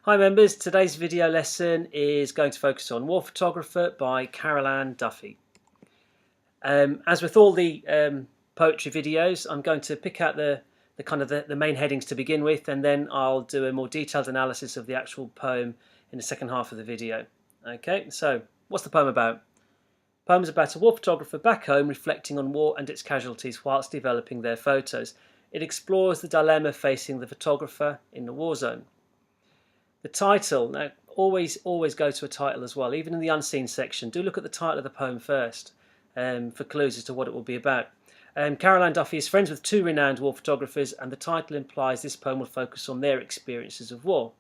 Hi members, today's video lesson is going to focus on War Photographer by Carol Ann Duffy. As with all the poetry videos, I'm going to pick out the main headings to begin with, and then I'll do a more detailed analysis of the actual poem in the second half of the video. Okay, so what's the poem about? The poem is about a war photographer back home reflecting on war and its casualties whilst developing their photos. It explores the dilemma facing the photographer in the war zone. The title, now always go to a title as well, even in the unseen section. Do look at the title of the poem first for clues as to what it will be about. Carol Ann Duffy is friends with two renowned war photographers, and the title implies this poem will focus on their experiences of war.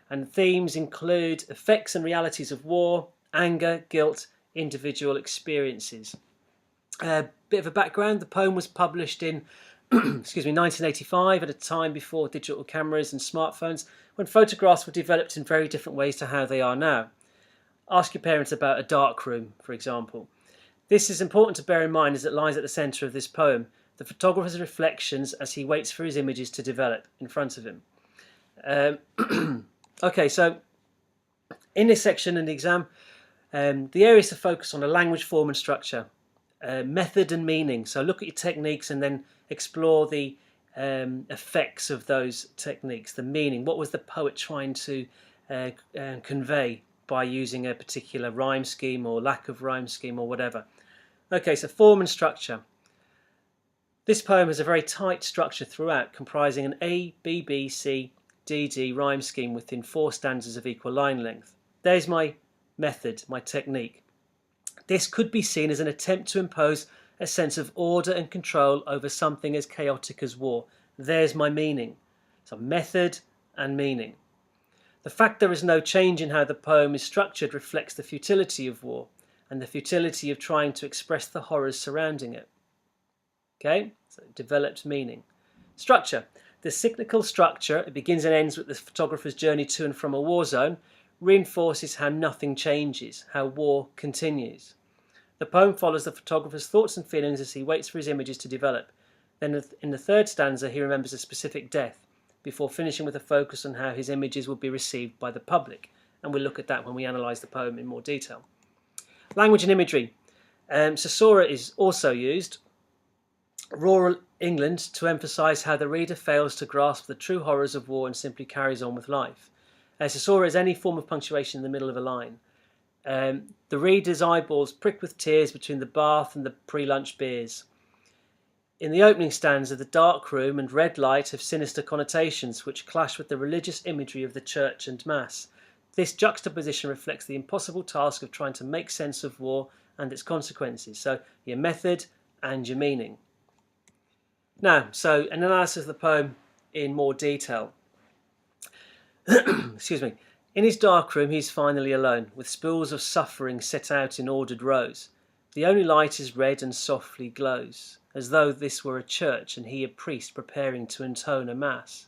And themes include effects and realities of war, anger, guilt, individual experiences. A bit of a background, the poem was published in 1985, at a time before digital cameras and smartphones, when photographs were developed in very different ways to how they are now. Ask your parents about a darkroom, for example. This is important to bear in mind as it lies at the centre of this poem, the photographer's reflections as he waits for his images to develop in front of him. Okay, so in this section in the exam, the areas to focus on are language, form and structure, method and meaning. So look at your techniques and then explore the effects of those techniques, the meaning. What was the poet trying to convey by using a particular rhyme scheme or lack of rhyme scheme or whatever. Okay, so form and structure. This poem has a very tight structure throughout, comprising an A, B, B, C, D, D rhyme scheme within 4 stanzas of equal line length. There's my method, my technique. This could be seen as an attempt to impose a sense of order and control over something as chaotic as war. There's my meaning. So method and meaning. The fact there is no change in how the poem is structured reflects the futility of war and the futility of trying to express the horrors surrounding it. Okay, so developed meaning. Structure. The cyclical structure, it begins and ends with the photographer's journey to and from a war zone, reinforces how nothing changes, how war continues. The poem follows the photographer's thoughts and feelings as he waits for his images to develop. Then in the 3rd stanza he remembers a specific death, before finishing with a focus on how his images will be received by the public. And we'll look at that when we analyse the poem in more detail. Language and imagery. Caesura is also used. Rural England, to emphasise how the reader fails to grasp the true horrors of war and simply carries on with life. Caesura is any form of punctuation in the middle of a line. The reader's eyeballs prick with tears between the bath and the pre-lunch beers. In the opening stanza, the dark room and red light have sinister connotations which clash with the religious imagery of the church and mass. This juxtaposition reflects the impossible task of trying to make sense of war and its consequences. So your method and your meaning. Now, so an analysis of the poem in more detail. Excuse me. In his dark room, he is finally alone, with spools of suffering set out in ordered rows. The only light is red and softly glows, as though this were a church and he a priest preparing to intone a mass.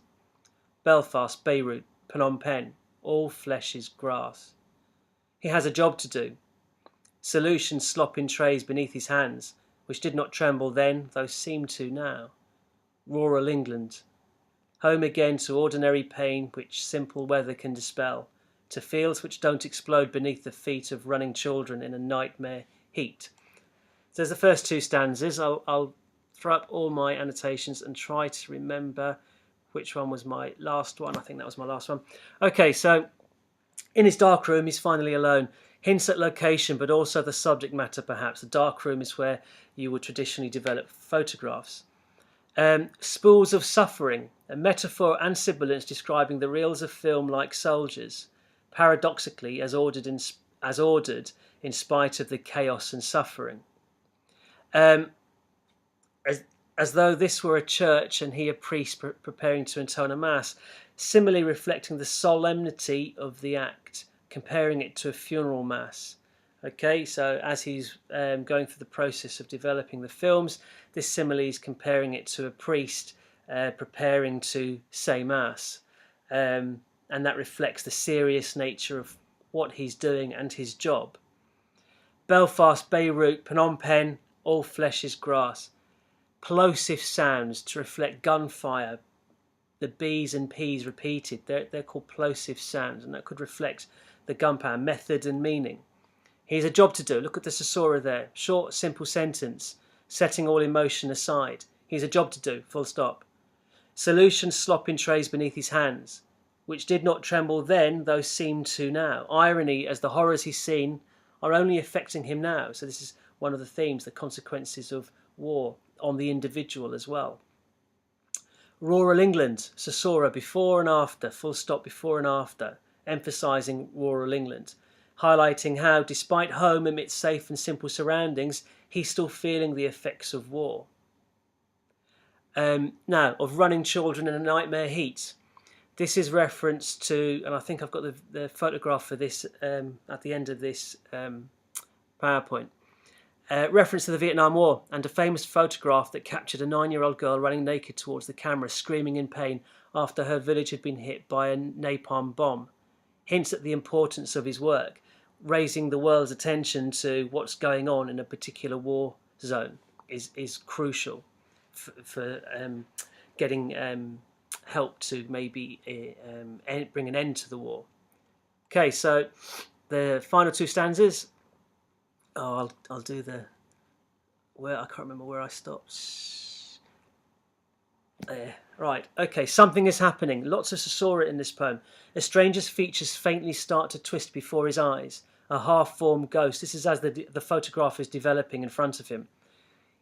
Belfast, Beirut, Phnom Penh, all flesh is grass. He has a job to do. Solutions slop in trays beneath his hands, which did not tremble then, though seem to now. Rural England. Home again to ordinary pain which simple weather can dispel, to fields which don't explode beneath the feet of running children in a nightmare heat. So there's the first 2 stanzas. I'll throw up all my annotations and try to remember which one was my last one. I think that was my last one. Okay, so in his dark room, he's finally alone. Hints at location, but also the subject matter perhaps. The dark room is where you would traditionally develop photographs. Spools of suffering, a metaphor and sibilance describing the reels of film like soldiers, paradoxically as ordered in spite of the chaos and suffering. As though this were a church and he a priest preparing to intone a mass, similarly reflecting the solemnity of the act, comparing it to a funeral mass. Okay, so as he's going through the process of developing the films, this simile is comparing it to a priest preparing to say mass. And that reflects the serious nature of what he's doing and his job. Belfast, Beirut, Phnom Penh, all flesh is grass. Plosive sounds to reflect gunfire, the B's and P's repeated. They're called plosive sounds, and that could reflect the gunpowder method and meaning. Here's a job to do. Look at the caesura there. Short, simple sentence, setting all emotion aside. Here's a job to do, full stop. Solutions slop in trays beneath his hands, which did not tremble then, though seem to now. Irony, as the horrors he's seen are only affecting him now. So this is one of the themes, the consequences of war on the individual as well. Rural England, caesura, before and after, full stop, before and after, emphasising rural England, highlighting how, despite home amidst safe and simple surroundings, he's still feeling the effects of war. Now, of running children in a nightmare heat. This is reference to, and I think I've got the photograph for this at the end of this PowerPoint. Reference to the Vietnam War and a famous photograph that captured a 9-year-old girl running naked towards the camera, screaming in pain after her village had been hit by a napalm bomb. Hints at the importance of his work, raising the world's attention to what's going on in a particular war zone is crucial for getting help to maybe bring an end to the war. Okay, so the final two stanzas. Oh, I'll do I can't remember where I stopped. There. Right, okay, something is happening. Lots of caesura in this poem. A stranger's features faintly start to twist before his eyes. A half-formed ghost. This is as the photograph is developing in front of him.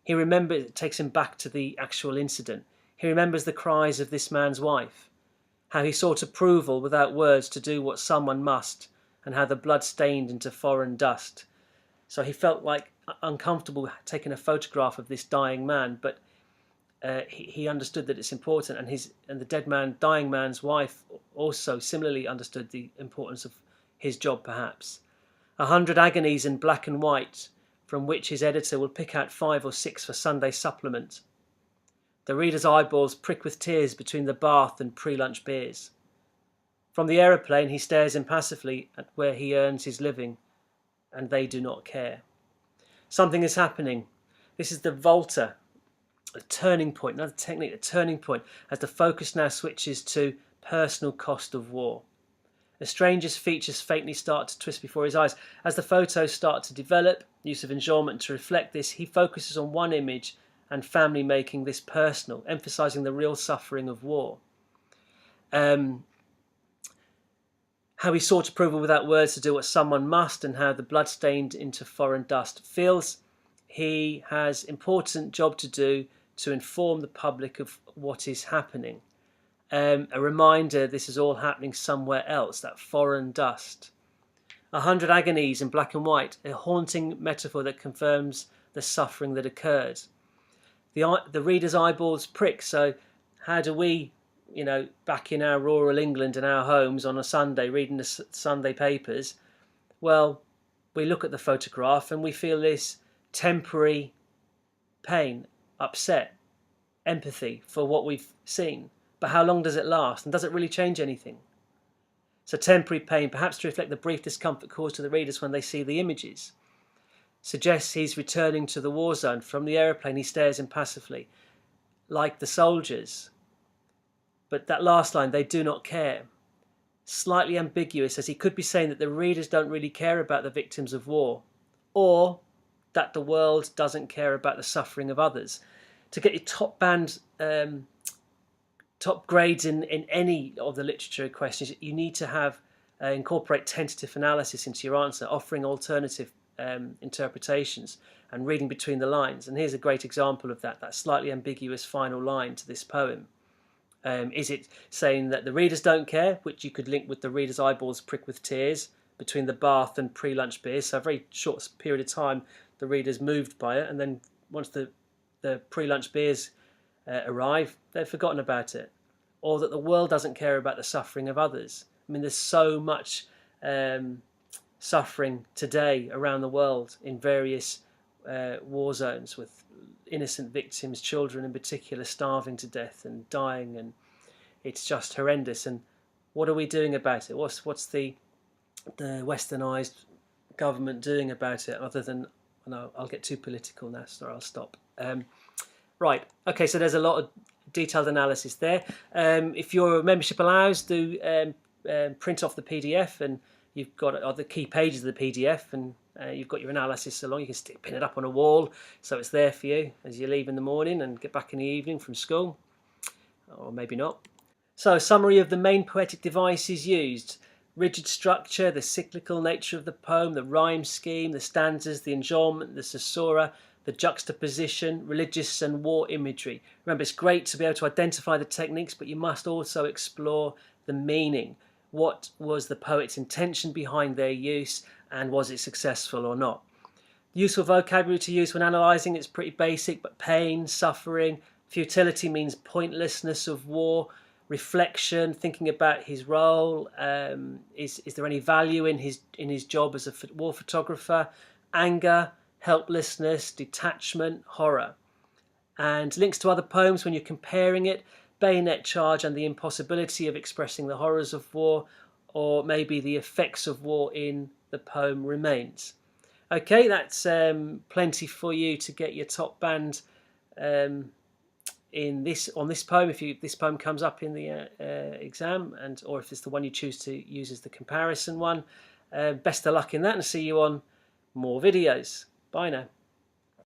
He remembers, it takes him back to the actual incident. He remembers the cries of this man's wife, how he sought approval without words to do what someone must, and how the blood stained into foreign dust. So he felt like uncomfortable taking a photograph of this dying man, but he understood that it's important, and the dying man's wife also similarly understood the importance of his job, perhaps. 100 agonies in black and white, from which his editor will pick out 5 or 6 for Sunday supplement. The reader's eyeballs prick with tears between the bath and pre-lunch beers. From the aeroplane he stares impassively at where he earns his living, and they do not care. Something is happening. This is the volta, a turning point, another technique, a turning point, as the focus now switches to personal cost of war. A stranger's features faintly start to twist before his eyes. As the photos start to develop, use of enjambment to reflect this, he focuses on one image and family, making this personal, emphasising the real suffering of war. How he sought approval without words to do what someone must, and how the blood stained into foreign dust. Feels he has important job to do to inform the public of what is happening. A reminder this is all happening somewhere else, that foreign dust. 100 agonies in black and white, a haunting metaphor that confirms the suffering that occurred. The reader's eyeballs prick, so how do we, back in our rural England in our homes on a Sunday, reading the Sunday papers, well, we look at the photograph and we feel this temporary pain, upset, empathy for what we've seen. But how long does it last? And does it really change anything? So temporary pain, perhaps to reflect the brief discomfort caused to the readers when they see the images, suggests he's returning to the war zone. From the aeroplane he stares impassively, like the soldiers. But that last line, they do not care, slightly ambiguous, as he could be saying that the readers don't really care about the victims of war, or that the world doesn't care about the suffering of others. To get your top grades in any of the literature questions, you need to have incorporate tentative analysis into your answer, offering alternative interpretations and reading between the lines. And here's a great example of that slightly ambiguous final line to this poem. Is it saying that the readers don't care, which you could link with the reader's eyeballs prick with tears between the bath and pre-lunch beers? So a very short period of time the reader's moved by it, and then once the pre-lunch beers arrive, they've forgotten about it. Or that the world doesn't care about the suffering of others. I mean, there's so much suffering today around the world in various war zones, with innocent victims, children in particular, starving to death and dying, and it's just horrendous. And what are we doing about it? What's the westernized government doing about it, other than, no, I'll get too political now, so I'll stop. Right, okay, so there's a lot of detailed analysis there. If your membership allows, do print off the PDF, and you've got the key pages of the PDF, and you've got your analysis along. You can pin it up on a wall so it's there for you as you leave in the morning and get back in the evening from school, or maybe not. So, a summary of the main poetic devices used: rigid structure, the cyclical nature of the poem, the rhyme scheme, the stanzas, the enjambment, the caesura, the juxtaposition, religious and war imagery. Remember, it's great to be able to identify the techniques, but you must also explore the meaning. What was the poet's intention behind their use, and was it successful or not? Useful vocabulary to use when analysing, it's pretty basic, but pain, suffering, futility means pointlessness of war, reflection, thinking about his role, is there any value in his job as a war photographer, anger, helplessness, detachment, horror. And links to other poems when you're comparing it: bayonet charge and the impossibility of expressing the horrors of war, or maybe the effects of war in the poem Remains. Okay, that's plenty for you to get your top band on this poem, if this poem comes up in the exam, or if it's the one you choose to use as the comparison one. Best of luck in that, and see you on more videos. Bye now.